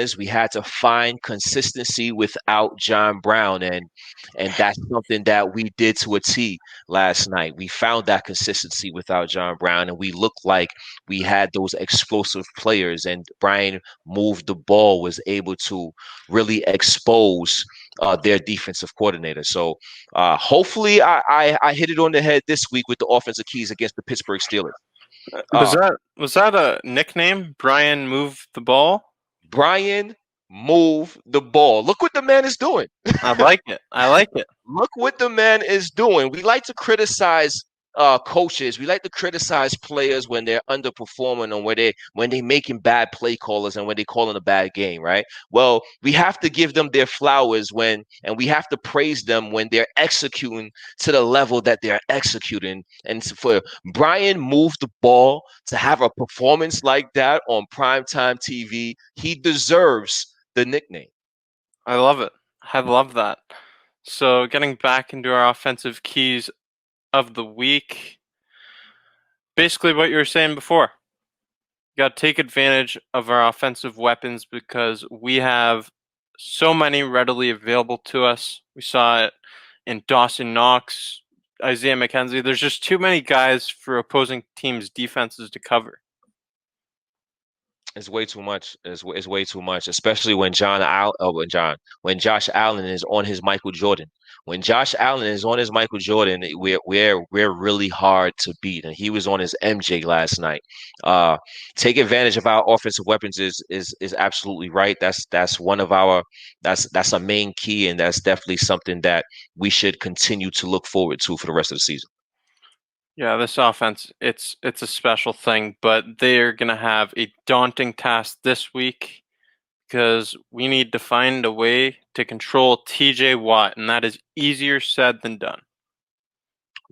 is we had to find consistency without John Brown, and that's something that we did to a T last night. We found that consistency without John Brown, and we looked like we had those explosive players. And Brian moved the ball, was able to really expose their defensive coordinator. So hopefully, I hit it on the head this week with the offensive keys against the Pittsburgh Steelers. Was Uh, that a nickname? Brian move the ball? Brian, move the ball. Look what the man is doing. I like it. I like it. Look what the man is doing. We like to criticize coaches. We like to criticize players when they're underperforming or when they making bad play callers and when they calling a bad game, right? Well, we have to give them their flowers and we have to praise them when they're executing to the level that they're executing. And for Brian move the ball to have a performance like that on primetime TV, he deserves the nickname. I love it. I love that. So getting back into our offensive keys of the week, basically what you were saying before. You got to take advantage of our offensive weapons because we have so many readily available to us. We saw it in Dawson Knox, Isaiah McKenzie. There's just too many guys for opposing teams' defenses to cover. It's way too much. It's way too much, especially when Josh Allen is on his Michael Jordan. When Josh Allen is on his Michael Jordan, we're really hard to beat. And he was on his MJ last night. Uh, take advantage of our offensive weapons is absolutely right. That's one of our that's a main key, and that's definitely something that we should continue to look forward to for the rest of the season. Yeah, this offense, it's a special thing, but they're gonna have a daunting task this week because we need to find a way to control TJ Watt, and that is easier said than done.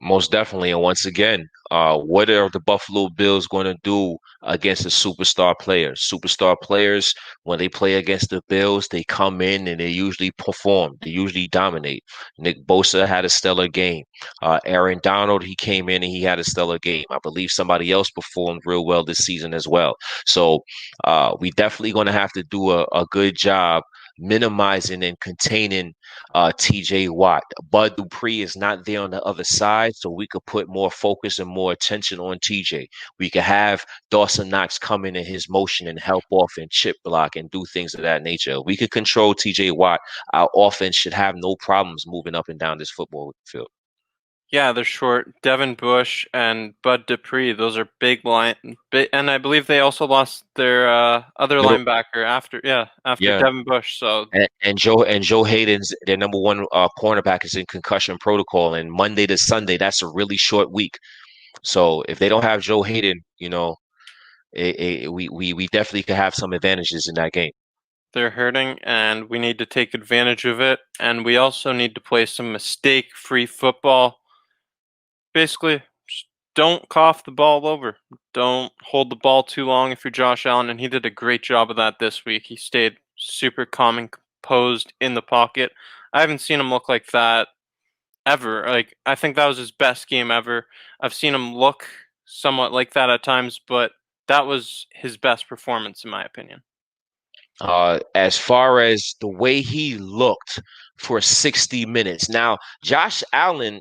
Most definitely. And once again, what are the Buffalo Bills going to do against the superstar players? Superstar players, when they play against the Bills, they come in and they usually perform. They usually dominate. Nick Bosa had a stellar game. Aaron Donald, he came in and he had a stellar game. I believe somebody else performed real well this season as well. So we definitely going to have to do a good job minimizing and containing TJ Watt. Bud Dupree is not there on the other side, so we could put more focus and more attention on TJ. We could have Dawson Knox come in his motion and help off and chip block and do things of that nature. We could control TJ Watt. Our offense should have no problems moving up and down this football field. Yeah, they're short. Devin Bush and Bud Dupree, those are and I believe they also lost their other Middle, linebacker after yeah, Devin Bush. So and Joe Hayden's their number one cornerback is in concussion protocol, and Monday to Sunday that's a really short week. So if they don't have Joe Hayden, we definitely could have some advantages in that game. they're hurting, and we need to take advantage of it. And we also need to play some mistake-free football. Basically, just don't cough the ball over. Don't hold the ball too long if you're Josh Allen, and he did a great job of that this week. He stayed super calm and composed in the pocket. I haven't seen him look like that ever. Like, I think that was his best game ever. I've seen him look somewhat like that at times, but that was his best performance in my opinion. As far as the way he looked for 60 minutes. Now, Josh Allen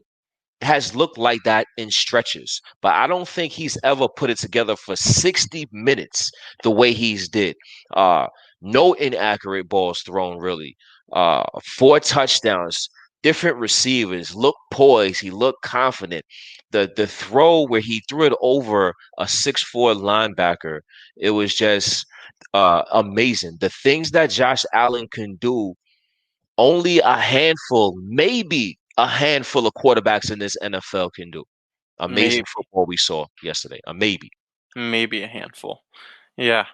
has looked like that in stretches, but I don't think he's ever put it together for 60 minutes the way he's did. Uh, no inaccurate balls thrown, really. Four touchdowns, different receivers, look poised, he looked confident. The throw where he threw it over a 6'4" linebacker, it was just amazing. The things that Josh Allen can do, only a handful, maybe a handful of quarterbacks in this NFL can do. Amazing Maybe football we saw yesterday. A maybe. maybe a handful. Yeah,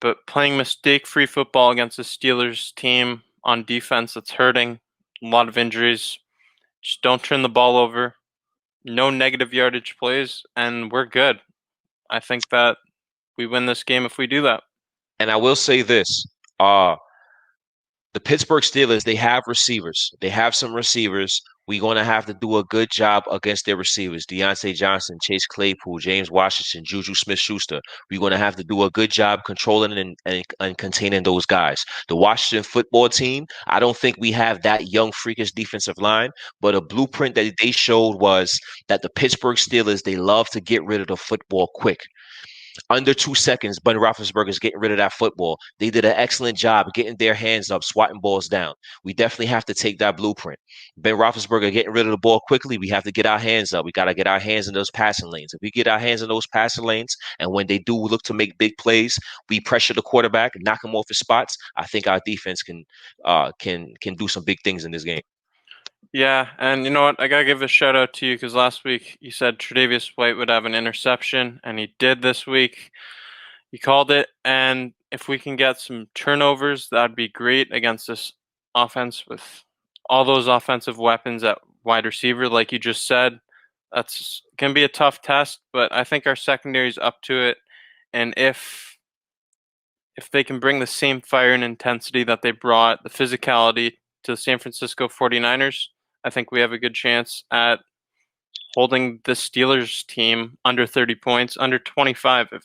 but playing mistake-free football against the Steelers team on defense that's hurting, a lot of injuries. Just don't turn the ball over. No negative yardage plays, and we're good. I think that we win this game if we do that. And I will say this. Uh the Pittsburgh Steelers, they have receivers. They have some receivers. We're going to have to do a good job against their receivers. Deontay Johnson, Chase Claypool, James Washington, Juju Smith-Schuster. We're going to have to do a good job controlling and containing those guys. The Washington football team, I don't think we have that young, freakish defensive line, but a blueprint that they showed was that the Pittsburgh Steelers, they love to get rid of the football quick. Under 2 seconds, Ben Roethlisberger is getting rid of that football. They did an excellent job getting their hands up, swatting balls down. We definitely have to take that blueprint. Ben Roethlisberger getting rid of the ball quickly. We have to get our hands up. We got to get our hands in those passing lanes. If we get our hands in those passing lanes, and when they do look to make big plays, we pressure the quarterback, knock him off his spots. I think our defense can do some big things in this game. Yeah, and you know what? I gotta give a shout out to you because last week you said Tre'Davious White would have an interception, and he did this week. He called it, and if we can get some turnovers, that'd be great against this offense with all those offensive weapons at wide receiver, like you just said. That's can be a tough test, but I think our secondary is up to it, and if they can bring the same fire and intensity that they brought, the physicality to the San Francisco 49ers, I think we have a good chance at holding the Steelers team under 30 points, under 25 even.